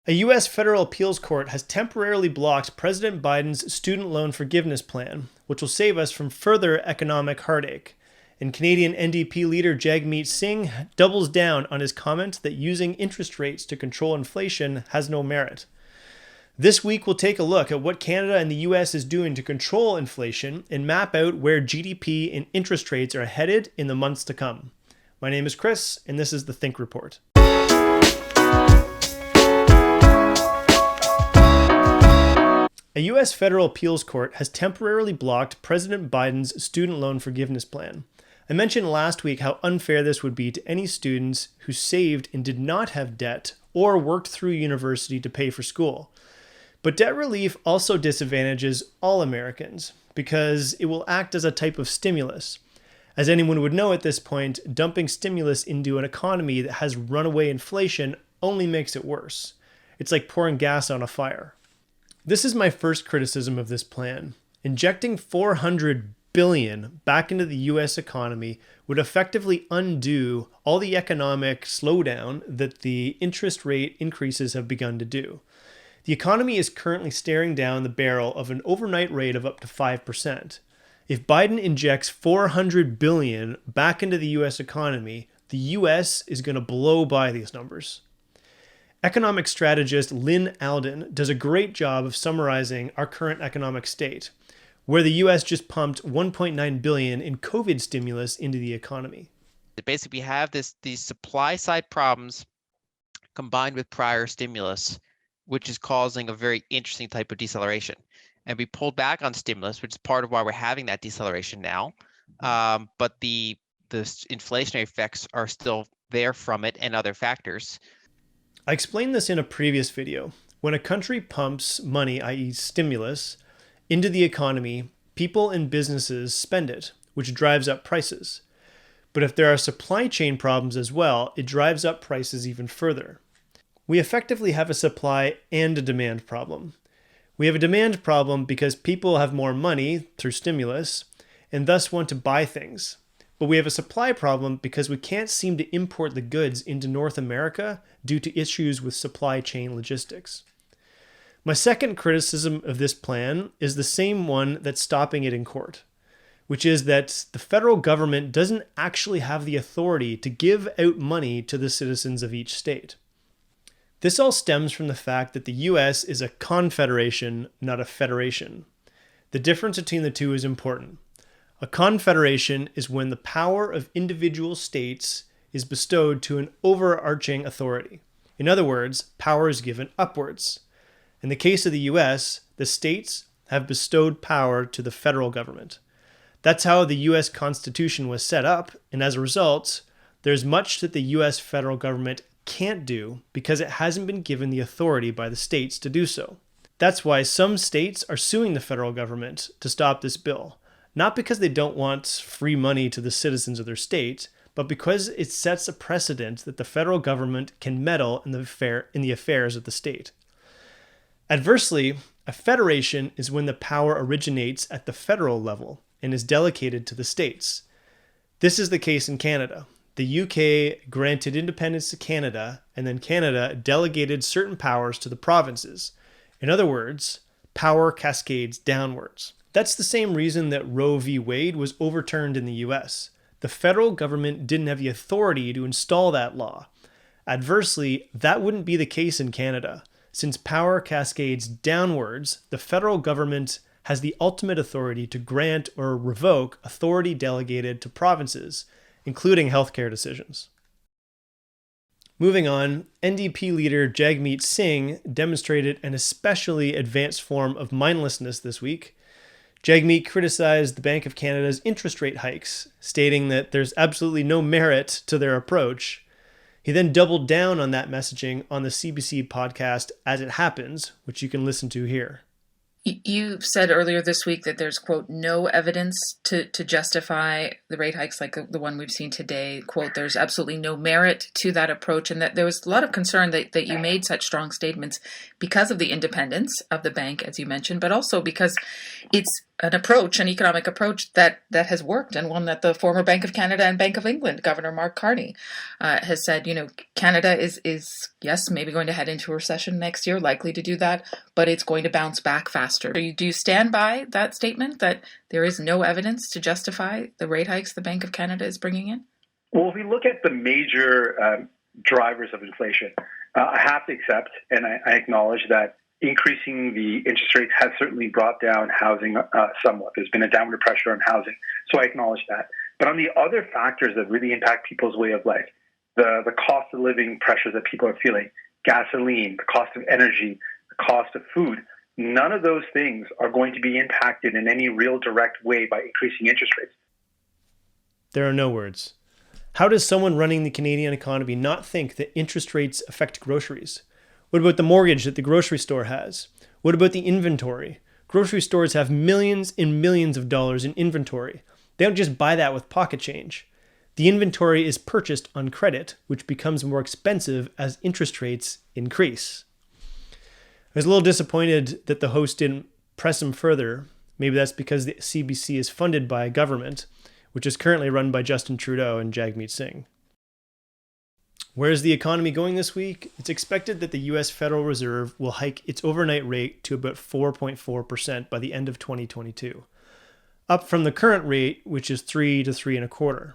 A U.S. federal appeals court has temporarily blocked President Biden's student loan forgiveness plan, which will save us from further economic heartache. And Canadian NDP leader Jagmeet Singh doubles down on his comment that using interest rates to control inflation has no merit. This week, we'll take a look at what Canada and the U.S. is doing to control inflation and map out where GDP and interest rates are headed in the months to come. My name is Chris, and this is the Think Report. A U.S. federal appeals court has temporarily blocked President Biden's student loan forgiveness plan. I mentioned last week how unfair this would be to any students who saved and did not have debt or worked through university to pay for school. But debt relief also disadvantages all Americans because it will act as a type of stimulus. As anyone would know at this point, dumping stimulus into an economy that has runaway inflation only makes it worse. It's like pouring gas on a fire. This is my first criticism of this plan. Injecting $400 billion back into the U.S. economy would effectively undo all the economic slowdown that the interest rate increases have begun to do. The economy is currently staring down the barrel of an overnight rate of up to 5%. If Biden injects $400 billion back into the U.S. economy, the U.S. is going to blow by these numbers. Economic strategist Lynn Alden does a great job of summarizing our current economic state, where the U.S. just pumped $1.9 billion in COVID stimulus into the economy. Basically, we have these supply side problems combined with prior stimulus, which is causing a very interesting type of deceleration. And we pulled back on stimulus, which is part of why we're having that deceleration now. But the inflationary effects are still there from it and other factors. I explained this in a previous video. When a country pumps money, i.e. stimulus, into the economy, people and businesses spend it, which drives up prices. But if there are supply chain problems as well, it drives up prices even further. We effectively have a supply and a demand problem. We have a demand problem because people have more money through stimulus and thus want to buy things. But we have a supply problem because we can't seem to import the goods into North America due to issues with supply chain logistics. My second criticism of this plan is the same one that's stopping it in court, which is that the federal government doesn't actually have the authority to give out money to the citizens of each state. This all stems from the fact that the U.S. is a confederation, not a federation. The difference between the two is important. A confederation is when the power of individual states is bestowed to an overarching authority. In other words, power is given upwards. In the case of the U.S., the states have bestowed power to the federal government. That's how the U.S. Constitution was set up, and as a result, there's much that the U.S. federal government can't do because it hasn't been given the authority by the states to do so. That's why some states are suing the federal government to stop this bill. Not because they don't want free money to the citizens of their state, but because it sets a precedent that the federal government can meddle in the affairs of the state. Adversely, a federation is when the power originates at the federal level and is delegated to the states. This is the case in Canada. The UK granted independence to Canada, and then Canada delegated certain powers to the provinces. In other words, power cascades downwards. That's the same reason that Roe v. Wade was overturned in the US. The federal government didn't have the authority to install that law. Adversely, that wouldn't be the case in Canada. Since power cascades downwards, the federal government has the ultimate authority to grant or revoke authority delegated to provinces, including healthcare decisions. Moving on, NDP leader Jagmeet Singh demonstrated an especially advanced form of mindlessness this week. Jagmeet criticized the Bank of Canada's interest rate hikes, stating that there's absolutely no merit to their approach. He then doubled down on that messaging on the CBC podcast As It Happens, which you can listen to here. You said earlier this week that there's, quote, no evidence to justify the rate hikes like the one we've seen today. Quote, there's absolutely no merit to that approach. And that there was a lot of concern that you made such strong statements because of the independence of the bank, as you mentioned, but also because it's an approach, an economic approach that has worked, and one that the former Bank of Canada and Bank of England Governor Mark Carney has said, Canada is yes, maybe going to head into a recession next year, likely to do that, but it's going to bounce back faster. Do you stand by that statement that there is no evidence to justify the rate hikes the Bank of Canada is bringing in? Well, if we look at the major drivers of inflation, I have to accept and I acknowledge that increasing the interest rates has certainly brought down housing somewhat. There's been a downward pressure on housing, so I acknowledge that. But on the other factors that really impact people's way of life, the cost of living pressures that people are feeling, gasoline, the cost of energy, the cost of food, none of those things are going to be impacted in any real direct way by increasing interest rates. There are no words. How does someone running the Canadian economy not think that interest rates affect groceries? What about the mortgage that the grocery store has? What about the inventory? Grocery stores have millions and millions of dollars in inventory. They don't just buy that with pocket change. The inventory is purchased on credit, which becomes more expensive as interest rates increase. I was a little disappointed that the host didn't press him further. Maybe that's because the CBC is funded by a government, which is currently run by Justin Trudeau and Jagmeet Singh. Where is the economy going this week? It's expected that the U.S. Federal Reserve will hike its overnight rate to about 4.4% by the end of 2022, up from the current rate, which is 3 to 3.25%.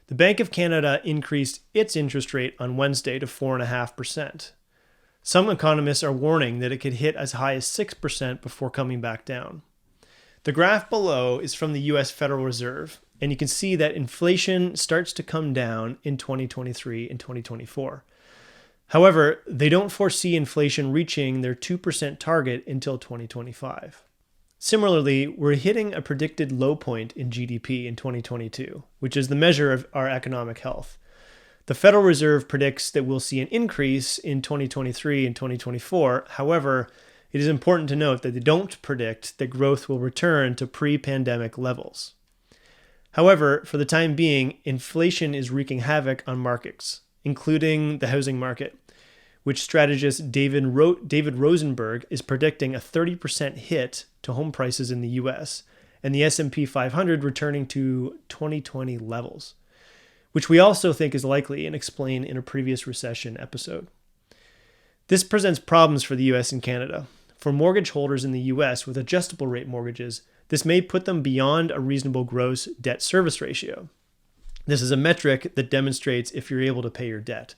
The Bank of Canada increased its interest rate on Wednesday to 4.5%. Some economists are warning that it could hit as high as 6% before coming back down. The graph below is from the U.S. Federal Reserve, and you can see that inflation starts to come down in 2023 and 2024. However, they don't foresee inflation reaching their 2% target until 2025. Similarly, we're hitting a predicted low point in GDP in 2022, which is the measure of our economic health. The Federal Reserve predicts that we'll see an increase in 2023 and 2024. However, it is important to note that they don't predict that growth will return to pre-pandemic levels. However, for the time being, inflation is wreaking havoc on markets, including the housing market, which strategist David Rosenberg is predicting a 30% hit to home prices in the US, and the S&P 500 returning to 2020 levels, which we also think is likely and explained in a previous recession episode. This presents problems for the US and Canada. For mortgage holders in the US with adjustable rate mortgages, this may put them beyond a reasonable gross debt service ratio. This is a metric that demonstrates if you're able to pay your debt.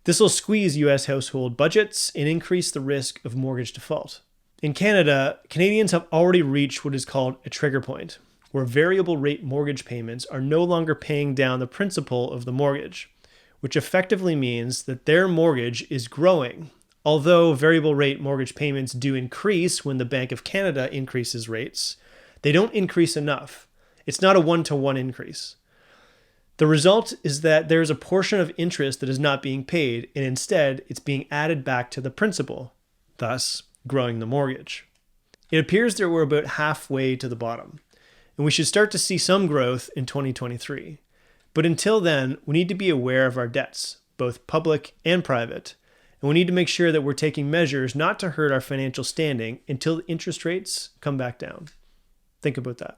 This will squeeze US household budgets and increase the risk of mortgage default. In Canada, Canadians have already reached what is called a trigger point, where variable rate mortgage payments are no longer paying down the principal of the mortgage, which effectively means that their mortgage is growing. Although variable rate mortgage payments do increase when the Bank of Canada increases rates, they don't increase enough. It's not a one-to-one increase. The result is that there is a portion of interest that is not being paid, and instead it's being added back to the principal, thus growing the mortgage. It appears that we're about halfway to the bottom, and we should start to see some growth in 2023. But until then, we need to be aware of our debts, both public and private, and we need to make sure that we're taking measures not to hurt our financial standing until the interest rates come back down. Think about that.